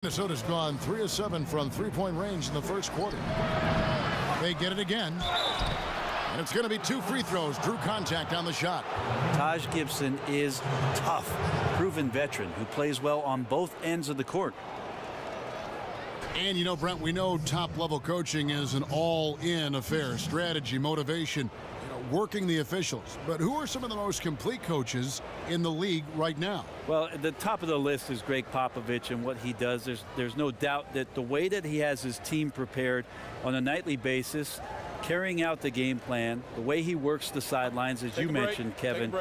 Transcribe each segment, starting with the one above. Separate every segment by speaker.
Speaker 1: Minnesota's gone 3 of 7 from three-point range in the first quarter. They get it again. And it's going to be 2 free throws. Drew contact on the shot.
Speaker 2: Taj Gibson is tough, proven veteran who plays well on both ends of the court.
Speaker 1: And you know, Brent, we know top-level coaching is an all-in affair. Strategy, motivation, working the officials. But who are some of the most complete coaches in the league right now?
Speaker 2: Well, at the top of the list is Greg Popovich and what he does. There's no doubt that the way that he has his team prepared on a nightly basis, carrying out the game plan, the way he works the sidelines, as you mentioned, Kevin,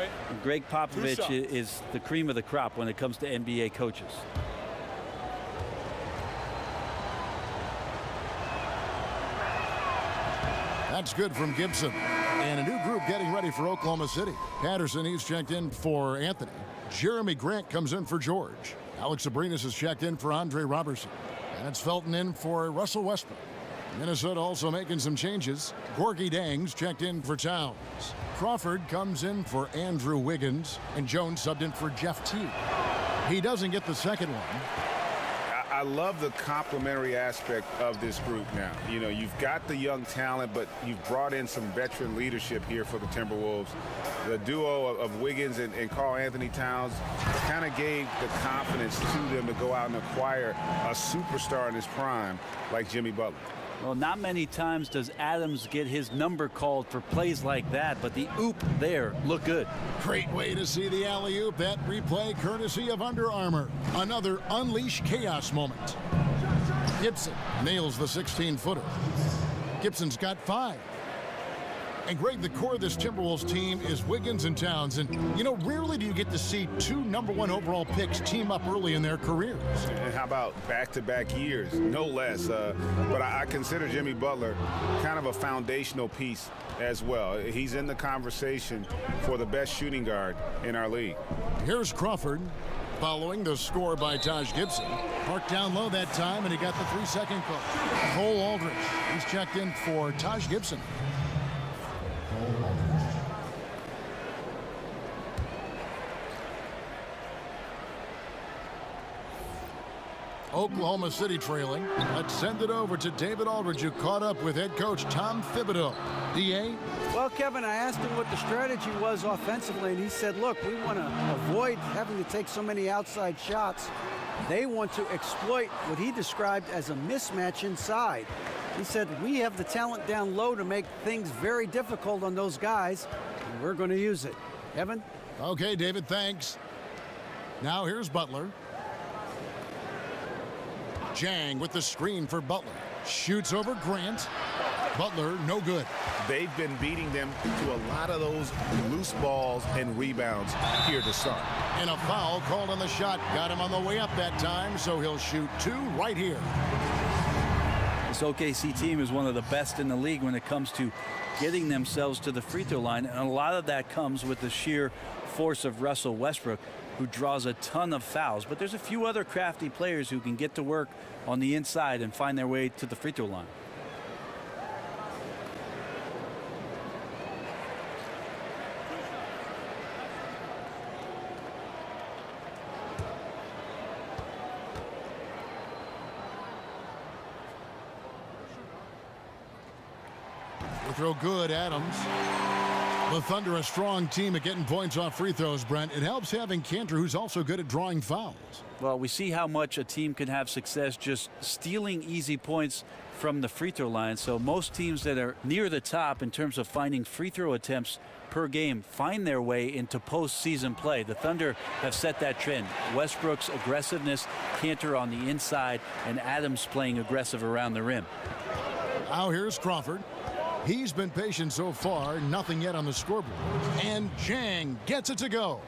Speaker 2: Greg Popovich is the cream of the crop when it comes to NBA coaches.
Speaker 1: That's good from Gibson. And a new group getting ready for Oklahoma City. Patterson, he's checked in for Anthony. Jeremy Grant comes in for George. Alex Abrinas is checked in for Andre Robertson. And it's Felton in for Russell Westbrook. Minnesota also making some changes. Gorgie Dang's checked in for Towns. Crawford comes in for Andrew Wiggins. And Jones subbed in for Jeff Teague. He doesn't get the second one.
Speaker 3: I love the complementary aspect of this group now. You know, you've got the young talent, but you've brought in some veteran leadership here for the Timberwolves. The duo of Wiggins and Karl Anthony Towns kind of gave the confidence to them to go out and acquire a superstar in his prime like Jimmy Butler.
Speaker 2: Well, not many times does Adams get his number called for plays like that, but the oop there looked good.
Speaker 1: Great way to see the alley-oop. That replay courtesy of Under Armour. Another unleash chaos moment. Gibson nails the 16-footer. Gibson's got 5. And Greg, the core of this Timberwolves team is Wiggins and Towns. And, you know, rarely do you get to see 2 #1 overall picks team up early in their careers.
Speaker 3: And how about back-to-back years, no less. But I consider Jimmy Butler kind of a foundational piece as well. He's in the conversation for the best shooting guard in our league.
Speaker 1: Here's Crawford following the score by Taj Gibson. Parked down low that time, and he got the 3-second call. Cole Aldrich, he's checked in for Taj Gibson. Oklahoma City trailing. Let's send it over to David Aldridge, who caught up with head coach Tom Thibodeau. D.A.?
Speaker 4: Well, Kevin, I asked him what the strategy was offensively, and he said, look, we want to avoid having to take so many outside shots. They want to exploit what he described as a mismatch inside. He said, we have the talent down low to make things very difficult on those guys, and we're going to use it. Kevin?
Speaker 1: Okay, David, thanks. Now here's Butler. Jang with the screen for Butler. Shoots over Grant. Butler, no good.
Speaker 3: They've been beating them to a lot of those loose balls and rebounds here to start.
Speaker 1: And a foul called on the shot. Got him on the way up that time, so he'll shoot 2 right here.
Speaker 2: This OKC team is one of the best in the league when it comes to getting themselves to the free throw line, and a lot of that comes with the sheer force of Russell Westbrook, who draws a ton of fouls. But there's a few other crafty players who can get to work on the inside and find their way to the free throw line.
Speaker 1: The throw good, Adams. The Thunder, a strong team at getting points off free throws, Brent. It helps having Kanter, who's also good at drawing fouls.
Speaker 2: Well, we see how much a team can have success just stealing easy points from the free throw line. So most teams that are near the top in terms of finding free throw attempts per game find their way into postseason play. The Thunder have set that trend. Westbrook's aggressiveness, Kanter on the inside, and Adams playing aggressive around the rim.
Speaker 1: Now here's Crawford. He's been patient so far, nothing yet on the scoreboard. And Jang gets it to go.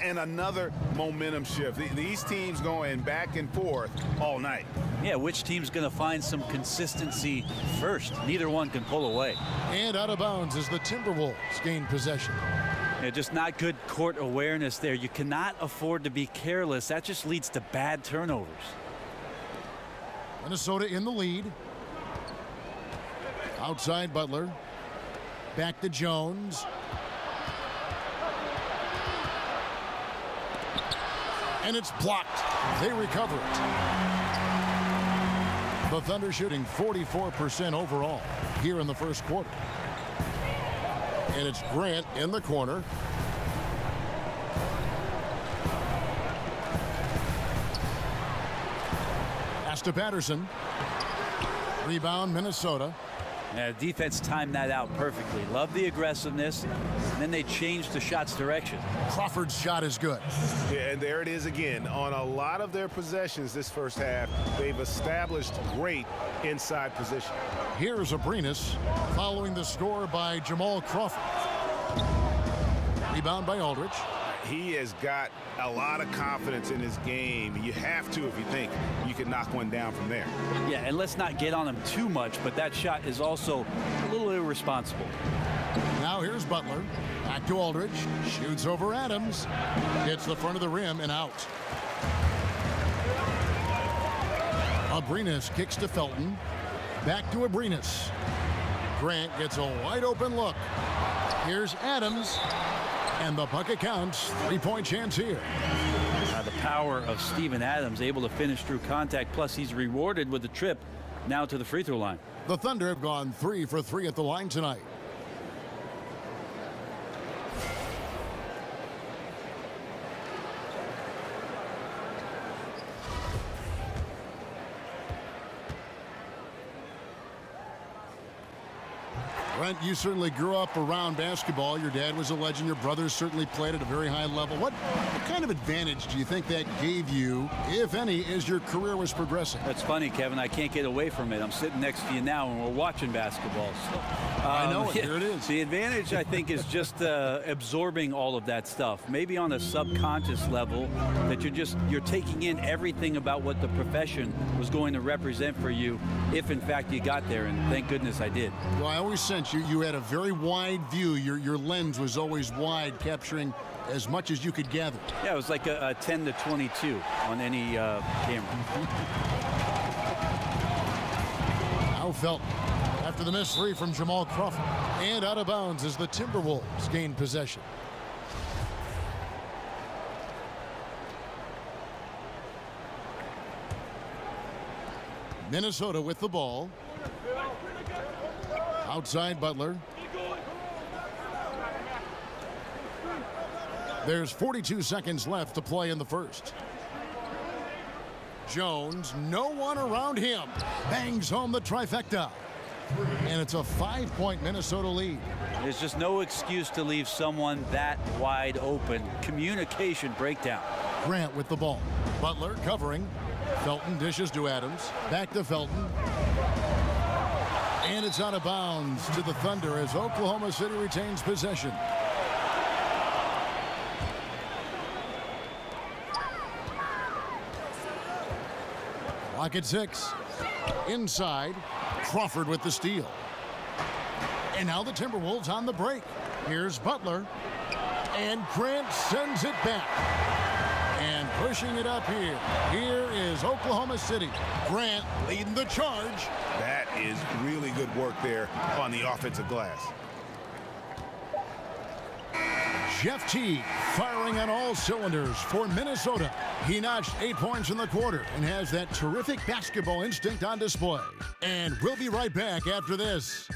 Speaker 3: And another momentum shift. These teams going back and forth all night.
Speaker 2: Yeah, which team's going to find some consistency first? Neither one can pull away.
Speaker 1: And out of bounds as the Timberwolves gain possession.
Speaker 2: Yeah, just not good court awareness there. You cannot afford to be careless. That just leads to bad turnovers.
Speaker 1: Minnesota in the lead. Outside Butler. Back to Jones. And it's blocked. They recover it. The Thunder shooting 44% overall here in the first quarter. And it's Grant in the corner. Pass to Patterson. Rebound, Minnesota.
Speaker 2: Yeah, defense timed that out perfectly. Love the aggressiveness. And then they changed the shot's direction.
Speaker 1: Crawford's shot is good.
Speaker 3: Yeah, and there it is again. On a lot of their possessions this first half, they've established great inside position.
Speaker 1: Here's Abrines following the score by Jamal Crawford. Rebound by Aldridge.
Speaker 3: He has got a lot of confidence in his game. You have to if you think you can knock one down from there.
Speaker 2: Yeah, and let's not get on him too much, but that shot is also a little irresponsible.
Speaker 1: Now here's Butler. Back to Aldridge. Shoots over Adams. Hits the front of the rim and out. Abrines kicks to Felton. Back to Abrines. Grant gets a wide open look. Here's Adams. And the bucket counts. 3-point chance here.
Speaker 2: The power of Steven Adams, able to finish through contact, plus he's rewarded with the trip now to the free throw line.
Speaker 1: The Thunder have gone 3 for 3 at the line tonight. Brent, you certainly grew up around basketball. Your dad was a legend. Your brothers certainly played at a very high level. What kind of advantage do you think that gave you, if any, as your career was progressing?
Speaker 2: That's funny, Kevin. I can't get away from it. I'm sitting next to you now, and we're watching basketball. So,
Speaker 1: I know it. Here it is.
Speaker 2: The advantage, I think, is just absorbing all of that stuff. Maybe on a subconscious level, that you're taking in everything about what the profession was going to represent for you, if in fact you got there. And thank goodness I did.
Speaker 1: Well, I always sense you had a very wide view. Your lens was always wide, capturing as much as you could gather.
Speaker 2: Yeah, it was like a 10 to 22 on any camera.
Speaker 1: Now Felton after the missed three from Jamal Crawford. And out of bounds as the Timberwolves gain possession. Minnesota with the ball. Outside Butler. There's 42 seconds left to play in the first. Jones, no one around him. Bangs home the trifecta. And it's a 5-point Minnesota lead.
Speaker 2: There's just no excuse to leave someone that wide open. Communication breakdown.
Speaker 1: Grant with the ball. Butler covering. Felton dishes to Adams. Back to Felton. And it's out of bounds to the Thunder as Oklahoma City retains possession. Clock at 6. Inside. Crawford with the steal. And now the Timberwolves on the break. Here's Butler. And Grant sends it back. And pushing it up here. Here is Oklahoma City. Grant leading the charge.
Speaker 3: That is really good work there on the offensive glass.
Speaker 1: Jeff Teague firing on all cylinders for Minnesota. He notched 8 points in the quarter and has that terrific basketball instinct on display. And we'll be right back after this.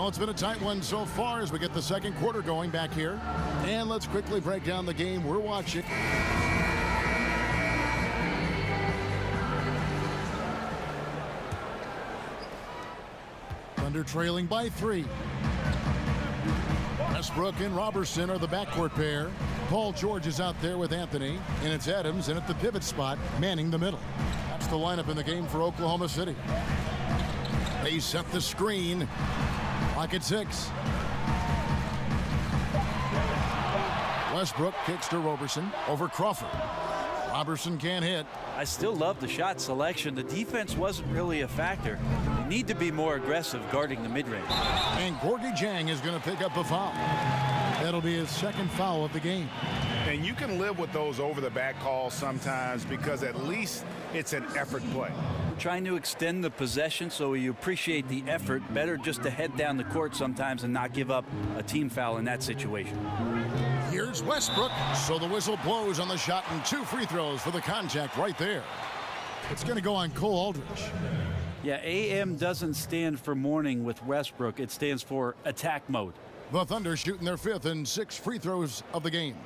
Speaker 1: Well, it's been a tight one so far as we get the second quarter going back here. And let's quickly break down the game we're watching. Thunder trailing by 3. Westbrook and Robertson are the backcourt pair. Paul George is out there with Anthony, and it's Adams in at the pivot spot, manning the middle. That's the lineup in the game for Oklahoma City. They set the screen. Clock at 6. Westbrook kicks to Robertson over Crawford. Robertson can't hit.
Speaker 2: I still love the shot selection. The defense wasn't really a factor. You need to be more aggressive guarding the mid-range.
Speaker 1: And Gorgui Dieng is going to pick up a foul. That'll be his second foul of the game.
Speaker 3: And you can live with those over-the-back calls sometimes because at least it's an effort play.
Speaker 2: Trying to extend the possession so you appreciate the effort. Better just to head down the court sometimes and not give up a team foul in that situation.
Speaker 1: Here's Westbrook. So the whistle blows on the shot and 2 free throws for the contact right there. It's going to go on Cole Aldrich.
Speaker 2: Yeah, AM doesn't stand for morning with Westbrook. It stands for attack mode.
Speaker 1: The Thunder shooting their 5th and 6th free throws of the game.